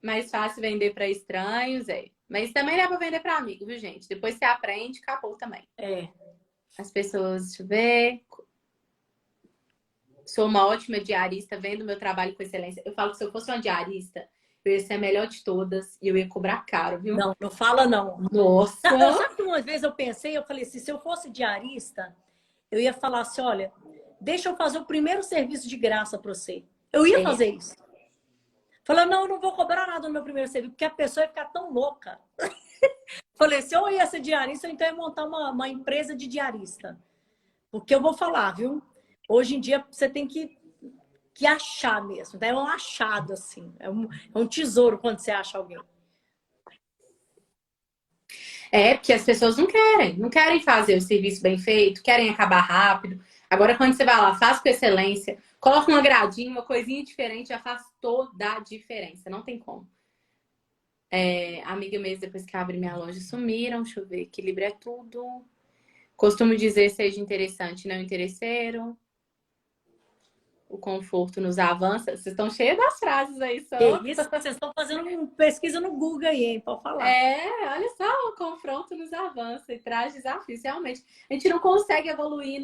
Speaker 1: Mais fácil vender para estranhos, é. Mas também dá para vender para amigo, viu, gente? Depois você aprende, acabou também.
Speaker 2: É.
Speaker 1: As pessoas, deixa eu ver. Sou uma ótima diarista, vendo meu trabalho com excelência. Eu falo que se eu fosse uma diarista, eu ia ser a melhor de todas e eu ia cobrar caro, viu?
Speaker 2: Não, não fala não.
Speaker 1: Nossa!
Speaker 2: Sabe que uma vez eu pensei, eu falei assim, se eu fosse diarista, eu ia falar assim, olha, deixa eu fazer o primeiro serviço de graça para você. Eu ia
Speaker 1: É.
Speaker 2: fazer isso. Falei, não, eu não vou cobrar nada no meu primeiro serviço, porque a pessoa ia ficar tão louca. Falei, se eu ia ser diarista, então eu ia montar uma empresa de diarista. Porque eu vou falar, viu? Hoje em dia você tem que achar mesmo. Né? É um achado, assim. É um tesouro quando você acha alguém.
Speaker 1: Porque as pessoas não querem fazer o serviço bem feito, querem acabar rápido. Agora, quando você vai lá, faz com excelência, coloca um agradinho, uma coisinha diferente, já faz toda a diferença. Não tem como. Amiga mesmo, depois que abre minha loja, sumiram. Deixa eu ver, equilíbrio é tudo. Costumo dizer, seja interessante, não interesseiro. O conforto nos avança. Vocês estão cheios das frases aí,
Speaker 2: Que
Speaker 1: só.
Speaker 2: isso? Vocês estão fazendo uma pesquisa no Google aí, hein? Pode falar.
Speaker 1: Olha só, o confronto nos avança e traz desafios. Realmente, a gente não consegue evoluir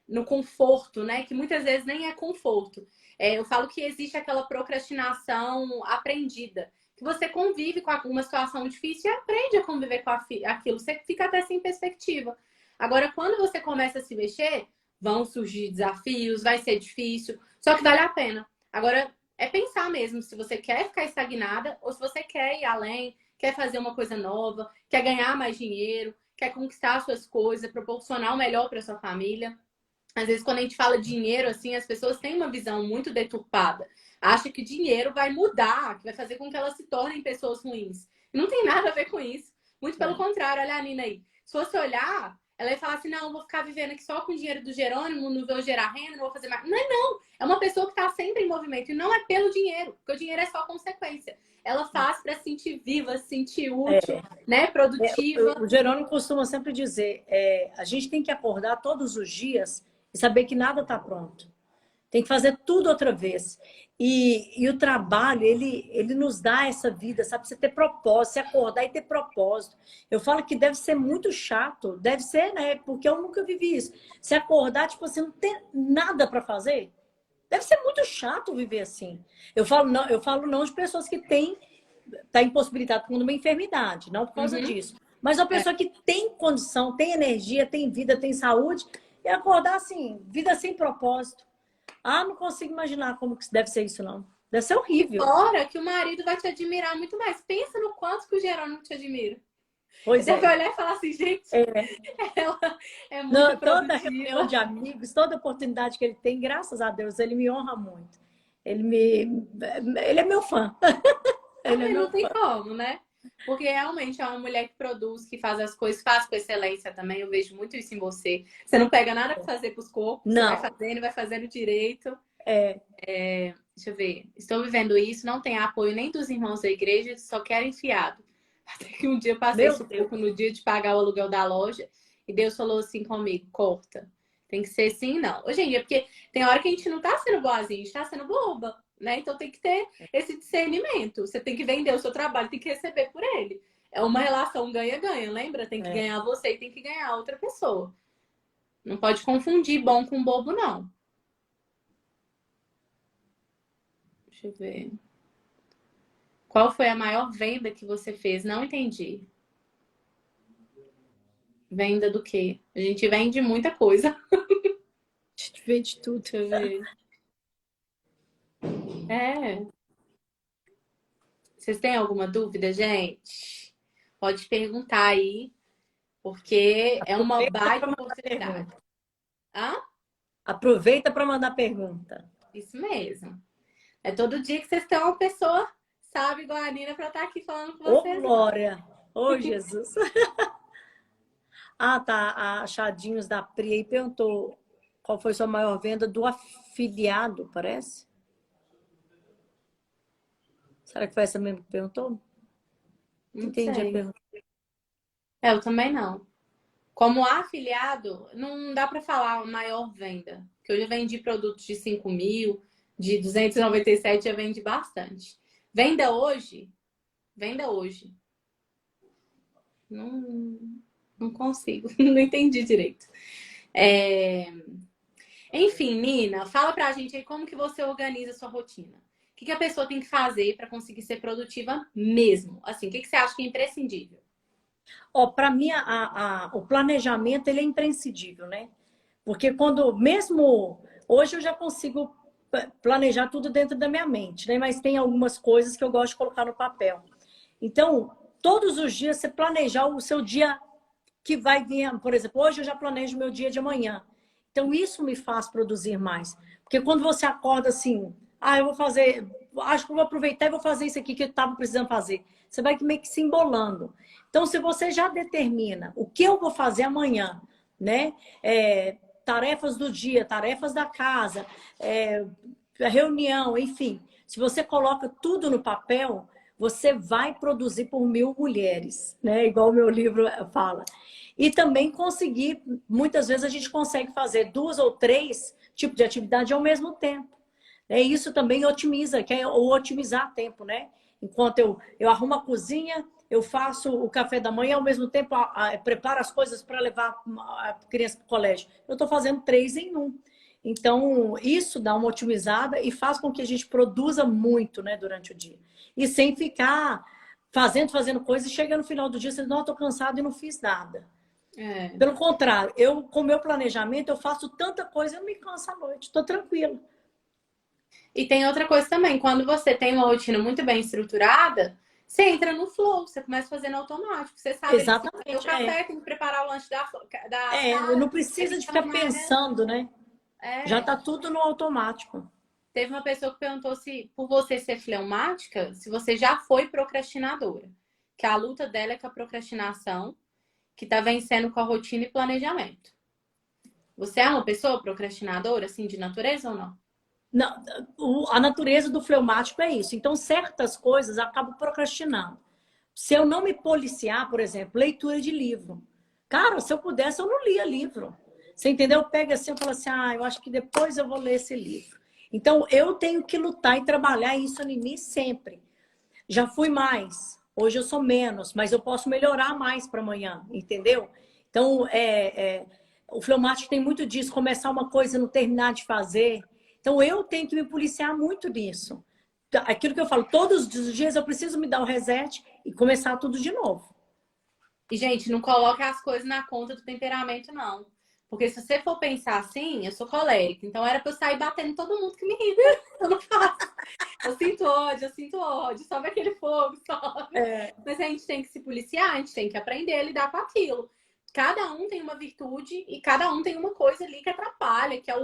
Speaker 1: no conforto, né? Que muitas vezes nem é conforto. Eu falo que existe aquela procrastinação aprendida. Que você convive com alguma situação difícil e aprende a conviver com aquilo. Você fica até sem perspectiva. Agora, quando você começa a se mexer, vão surgir desafios, vai ser difícil, só que vale a pena. Agora, é pensar mesmo se você quer ficar estagnada ou se você quer ir além, quer fazer uma coisa nova, quer ganhar mais dinheiro, quer conquistar suas coisas, proporcionar o melhor para sua família. Às vezes, quando a gente fala dinheiro, assim, as pessoas têm uma visão muito deturpada. Acham que dinheiro vai mudar, que vai fazer com que elas se tornem pessoas ruins. E não tem nada a ver com isso. Muito pelo
Speaker 2: É.
Speaker 1: contrário, olha a Nina aí. Se fosse olhar, ela ia falar assim: não, eu vou ficar vivendo aqui só com o dinheiro do Jerônimo, não vou gerar renda, não vou fazer mais. Não é, não. É uma pessoa que está sempre em movimento. E não é pelo dinheiro, porque o dinheiro é só consequência. Ela faz para se sentir viva, se sentir útil, né? Produtiva.
Speaker 2: O Jerônimo costuma sempre dizer, a gente tem que acordar todos os dias e saber que nada está pronto. Tem que fazer tudo outra vez. E o trabalho, ele nos dá essa vida, sabe? Você ter propósito, se acordar e ter propósito. Eu falo que deve ser muito chato, deve ser, né? Porque eu nunca vivi isso. Se acordar, tipo assim, não tem nada para fazer. Deve ser muito chato viver assim. Eu falo não de pessoas que têm, tá impossibilitado por uma enfermidade, não por causa
Speaker 1: Uhum.
Speaker 2: disso. Mas uma pessoa que tem condição, tem energia, tem vida, tem saúde, e acordar assim, vida sem propósito. Ah, não consigo imaginar como que deve ser isso, não. Deve ser horrível.
Speaker 1: Fora que o marido vai te admirar muito mais. Pensa no quanto que o Jerônimo te admira. Ele
Speaker 2: Pois
Speaker 1: deve
Speaker 2: é.
Speaker 1: olhar e falar assim, gente, ela é muito
Speaker 2: Toda reunião
Speaker 1: produtiva.
Speaker 2: de amigos, toda oportunidade que ele tem, graças a Deus, ele me honra muito. Ele é meu fã.
Speaker 1: Ah,
Speaker 2: Ele é
Speaker 1: mas
Speaker 2: meu
Speaker 1: não tem
Speaker 2: fã.
Speaker 1: como, né? Porque realmente é uma mulher que produz, que faz as coisas, faz com excelência também. Eu vejo muito isso em você. Você não pega nada para fazer com os corpos, você
Speaker 2: Não,
Speaker 1: vai fazendo direito.
Speaker 2: é,
Speaker 1: Deixa eu ver. Estou vivendo isso, não tem apoio nem dos irmãos da igreja, só querem fiado. Até que um dia eu passei
Speaker 2: meu Deus.
Speaker 1: sufoco no dia de pagar o aluguel da loja e Deus falou assim comigo: corta. Tem que ser sim, não. Ô, gente, é porque tem hora que a gente não tá sendo boazinha, a gente tá sendo boba, né? Então tem que ter esse discernimento. Você tem que vender o seu trabalho, tem que receber por ele. É uma relação ganha-ganha, lembra? Tem que ganhar você e tem que ganhar outra pessoa. Não pode confundir bom com bobo, não. Deixa eu ver. Qual foi a maior venda que você fez? Não entendi. Venda do quê? A gente vende muita coisa.
Speaker 2: A gente vende tudo.
Speaker 1: Deixa eu ver. É. Vocês têm alguma dúvida, gente? Pode perguntar aí, porque é uma
Speaker 2: Aproveita
Speaker 1: baita
Speaker 2: para mandar
Speaker 1: oportunidade.
Speaker 2: pergunta.
Speaker 1: Hã?
Speaker 2: Aproveita para mandar pergunta.
Speaker 1: Isso mesmo. É todo dia que vocês têm uma pessoa, sabe, igual a Nina, para estar aqui falando com
Speaker 2: Ô,
Speaker 1: vocês.
Speaker 2: glória! Ô, Jesus! Ah, tá. A Chadinhos da Pri aí perguntou qual foi sua maior venda do afiliado, parece? Será que foi essa mesmo que perguntou?
Speaker 1: Não
Speaker 2: Entendi a
Speaker 1: sei.
Speaker 2: pergunta.
Speaker 1: Eu também não. Como afiliado, não dá para falar a maior venda. Porque eu já vendi produtos de 5 mil, de 297, já vendi bastante. Venda hoje? Venda hoje. Não, não consigo. Não entendi direito. Enfim, Nina, fala pra gente aí como que você organiza a sua rotina. O que que a pessoa tem que fazer para conseguir ser produtiva mesmo? Assim, o que que você acha que é imprescindível?
Speaker 2: Ó, para mim, o planejamento ele é imprescindível, né? Porque quando, mesmo hoje eu já consigo planejar tudo dentro da minha mente, né? Mas tem algumas coisas que eu gosto de colocar no papel. Então, todos os dias você planejar o seu dia que vai vir, por exemplo, hoje eu já planejo o meu dia de amanhã. Então, isso me faz produzir mais. Porque quando você acorda assim, eu vou fazer, acho que eu vou aproveitar e vou fazer isso aqui que eu estava precisando fazer. Você vai meio que se embolando. Então, se você já determina o que eu vou fazer amanhã, né? Tarefas do dia, tarefas da casa, reunião, enfim. Se você coloca tudo no papel, você vai produzir por 1000 mulheres, né? Igual o meu livro fala. E também conseguir, muitas vezes a gente consegue fazer 2 ou 3 tipos de atividade ao mesmo tempo. Isso também otimiza, que é o otimizar tempo, né? Enquanto eu arrumo a cozinha, eu faço o café da manhã, ao mesmo tempo preparo as coisas para levar a criança para o colégio. Eu estou fazendo 3 em 1. Então, isso dá uma otimizada e faz com que a gente produza muito, né, durante o dia. E sem ficar fazendo coisas e chega no final do dia, você diz, não, estou cansado e não fiz nada. Pelo contrário, com o meu planejamento, eu faço tanta coisa, eu não me canso à noite, estou tranquila.
Speaker 1: E tem outra coisa também, quando você tem uma rotina muito bem estruturada, você entra no flow, você começa fazendo automático. Você sabe que tem que fazer o café, tem que preparar o lanche da
Speaker 2: não
Speaker 1: casa,
Speaker 2: precisa de ficar pensando, né? Já está tudo no automático.
Speaker 1: Teve uma pessoa que perguntou se, por você ser fleumática, se você já foi procrastinadora. Que a luta dela é com a procrastinação, que está vencendo com a rotina e planejamento. Você é uma pessoa procrastinadora, assim, de natureza ou não?
Speaker 2: Não, a natureza do fleumático é isso. Então, certas coisas eu acabo procrastinando. Se eu não me policiar, por exemplo, leitura de livro. Cara, se eu pudesse, eu não lia livro. Você entendeu? Pega assim e fala assim, eu acho que depois eu vou ler esse livro. Então, eu tenho que lutar e trabalhar isso em mim sempre. Já fui mais, hoje eu sou menos, mas eu posso melhorar mais para amanhã, entendeu? Então, o fleumático tem muito disso, começar uma coisa e não terminar de fazer. Então, eu tenho que me policiar muito nisso. Aquilo que eu falo, todos os dias eu preciso me dar um reset e começar tudo de novo.
Speaker 1: E, gente, não coloque as coisas na conta do temperamento, não. Porque se você for pensar assim, eu sou colérica, então era pra eu sair batendo em todo mundo que me irrita. Eu não faço. Eu sinto ódio, sobe aquele fogo, sobe. Mas a gente tem que se policiar, a gente tem que aprender a lidar com aquilo. Cada um tem uma virtude e cada um tem uma coisa ali que atrapalha, que é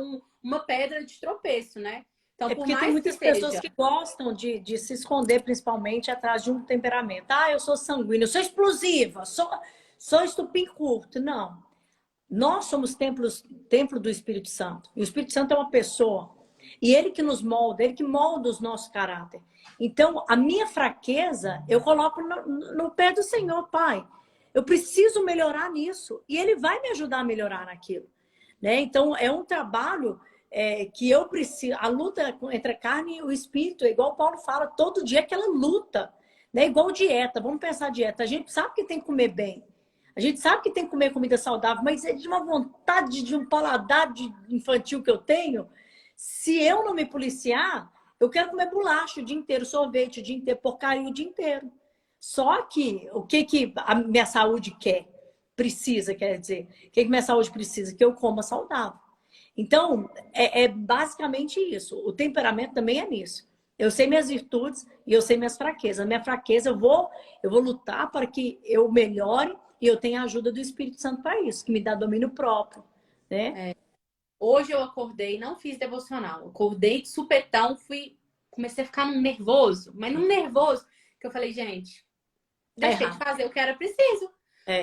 Speaker 1: uma pedra de tropeço, né? Então, por
Speaker 2: Porque tem
Speaker 1: mais
Speaker 2: muitas pessoas que gostam de se esconder, principalmente, atrás de um temperamento. Eu sou sanguínea, eu sou explosiva, sou estupim curto. Não. Nós somos templo do Espírito Santo. E o Espírito Santo é uma pessoa. E ele que nos molda, ele que molda os nossos caráter. Então, a minha fraqueza, eu coloco no pé do Senhor, Pai. Eu preciso melhorar nisso. E ele vai me ajudar a melhorar naquilo. né? Então, é um trabalho que eu preciso... A luta entre a carne e o espírito, é igual o Paulo fala, todo dia aquela luta, né? Igual dieta. Vamos pensar dieta. A gente sabe que tem que comer bem. A gente sabe que tem que comer comida saudável, mas é de uma vontade, de um paladar infantil que eu tenho. Se eu não me policiar, eu quero comer bolacha o dia inteiro, sorvete o dia inteiro, porcaria o dia inteiro. Só que o que a minha saúde precisa, quer dizer, o que minha saúde precisa? Que eu coma saudável. Então, é basicamente isso. O temperamento também é nisso. Eu sei minhas virtudes e eu sei minhas fraquezas. A minha fraqueza, eu vou lutar para que eu melhore e eu tenha a ajuda do Espírito Santo para isso, que me dá domínio próprio, né?
Speaker 1: Hoje eu acordei, não fiz devocional. Acordei de supetão, comecei a ficar num nervoso, mas num nervoso, que eu falei, gente, deixei de fazer o que era preciso.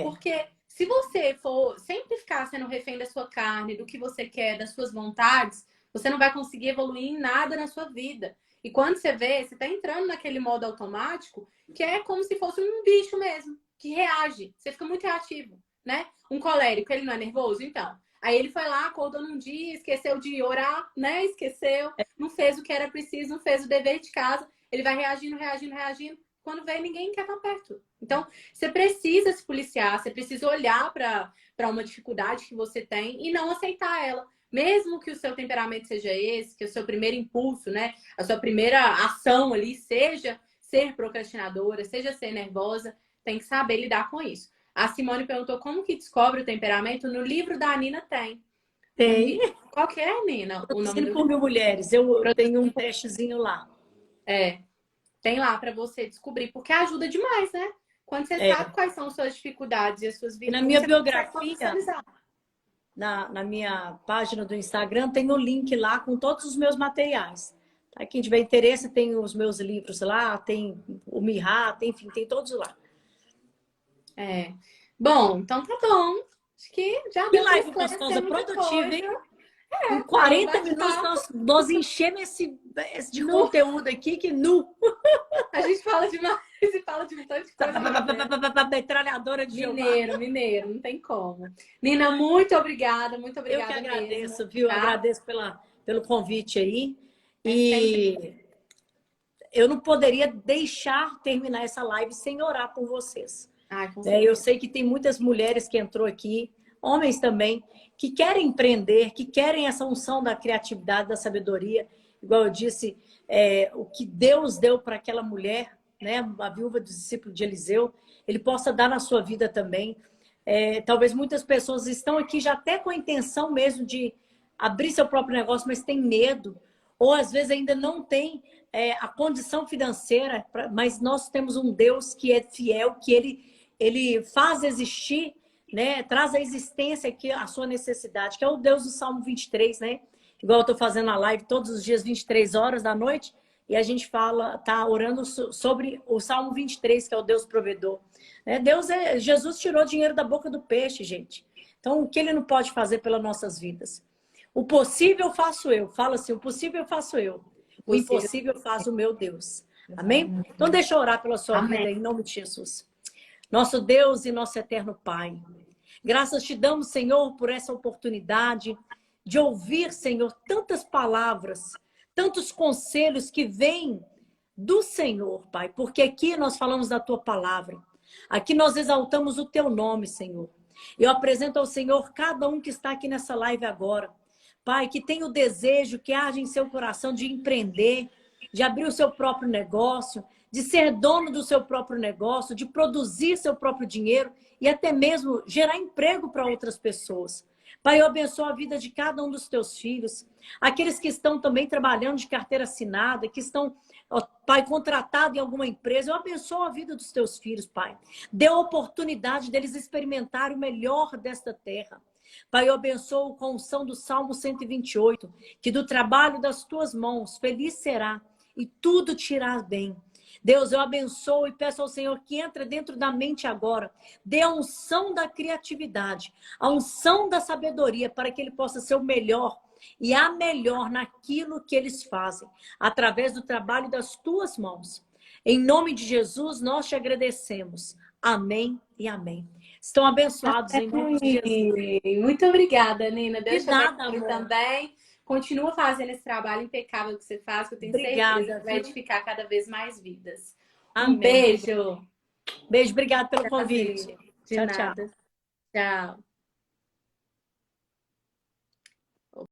Speaker 1: Porque se você for sempre ficar sendo refém da sua carne, do que você quer, das suas vontades, você não vai conseguir evoluir em nada na sua vida. E quando você vê, você tá entrando naquele modo automático, que é como se fosse um bicho mesmo, que reage. Você fica muito reativo, né? Um colérico, ele não é nervoso? Então. Aí ele foi lá, acordou num dia, esqueceu de orar, né? Esqueceu, não fez o que era preciso, não fez o dever de casa. Ele vai reagindo, reagindo, reagindo. Quando vê, ninguém quer estar perto. Então, você precisa se policiar, você precisa olhar para uma dificuldade que você tem e não aceitar ela. Mesmo que o seu temperamento seja esse, que o seu primeiro impulso, né? A sua primeira ação ali seja ser procrastinadora, seja ser nervosa, tem que saber lidar com isso. A Simone perguntou como que descobre o temperamento. No livro da Nina tem.
Speaker 2: Tem.
Speaker 1: Qual que é, Nina? O nome do
Speaker 2: por mil mulheres. Eu tenho um testezinho lá.
Speaker 1: Tem lá para você descobrir, porque ajuda demais, né? Quando você sabe quais são as suas dificuldades e as suas virtudes.
Speaker 2: Na minha biografia, na minha página do Instagram, tem o link lá com todos os meus materiais. Tá? Quem tiver interesse, tem os meus livros lá, tem o Mirá, enfim, tem todos lá.
Speaker 1: Bom, então tá bom. Acho que já deu
Speaker 2: live gostosa, produtiva, hein? Em 40 minutos nós enchemos esse de conteúdo aqui que nu.
Speaker 1: A gente fala demais e fala de um tanto de coisa.
Speaker 2: Metralhadora de
Speaker 1: Mineiro, não tem como. Nina, muito obrigada, muito obrigada.
Speaker 2: Eu que agradeço,
Speaker 1: mesmo,
Speaker 2: viu?
Speaker 1: tá?
Speaker 2: Agradeço pelo convite aí. E eu não poderia deixar terminar essa live sem orar por vocês. Eu sei que tem muitas mulheres que entrou aqui, homens também, que querem empreender, que querem essa unção da criatividade, da sabedoria. Igual eu disse, o que Deus deu para aquela mulher, né, a viúva do discípulo de Eliseu, ele possa dar na sua vida também. Talvez muitas pessoas estão aqui já até com a intenção mesmo de abrir seu próprio negócio, mas tem medo. Ou às vezes ainda não tem a condição financeira, mas nós temos um Deus que é fiel, que ele faz existir, né? Traz à existência aqui a sua necessidade, que é o Deus do Salmo 23, né? Igual eu estou fazendo a live todos os dias, 23 horas da noite, e a gente tá orando sobre o Salmo 23, que é o Deus provedor. Jesus tirou dinheiro da boca do peixe, gente. Então, o que ele não pode fazer pelas nossas vidas? O possível faço eu. Fala assim, o possível faço eu. O impossível faz o meu Deus. Amém? Então, deixa eu orar pela sua vida em nome de Jesus. Nosso Deus e nosso eterno Pai, graças te damos, Senhor, por essa oportunidade de ouvir, Senhor, tantas palavras, tantos conselhos que vêm do Senhor, Pai, porque aqui nós falamos da tua palavra, aqui nós exaltamos o teu nome, Senhor. Eu apresento ao Senhor cada um que está aqui nessa live agora, Pai, que tem o desejo, que haja em seu coração de empreender, de abrir o seu próprio negócio, de ser dono do seu próprio negócio, de produzir seu próprio dinheiro e até mesmo gerar emprego para outras pessoas. Pai, eu abençoo a vida de cada um dos teus filhos, aqueles que estão também trabalhando de carteira assinada, que estão, Pai, contratados em alguma empresa. Eu abençoo a vida dos teus filhos, Pai. Dê a oportunidade deles experimentarem o melhor desta terra. Pai, eu abençoo com a unção do Salmo 128, que do trabalho das tuas mãos feliz será e tudo te irá bem. Deus, eu abençoo e peço ao Senhor que entre dentro da mente agora. Dê a unção da criatividade, a unção da sabedoria, para que ele possa ser o melhor e a melhor naquilo que eles fazem, através do trabalho das tuas mãos. Em nome de Jesus, nós te agradecemos. Amém e amém. estão abençoados em nome de Jesus.
Speaker 1: Muito obrigada, Nina.
Speaker 2: De
Speaker 1: Deus te
Speaker 2: nada,
Speaker 1: abençoe
Speaker 2: amor.
Speaker 1: também. Continua fazendo esse trabalho impecável que você faz, que eu tenho certeza
Speaker 2: Obrigada,
Speaker 1: que vai
Speaker 2: viu?
Speaker 1: edificar cada vez mais vidas. Um
Speaker 2: Amém.
Speaker 1: beijo.
Speaker 2: Beijo, obrigada pelo
Speaker 1: Prazer.
Speaker 2: convite.
Speaker 1: De
Speaker 2: Tchau, tchau.
Speaker 1: nada. Tchau.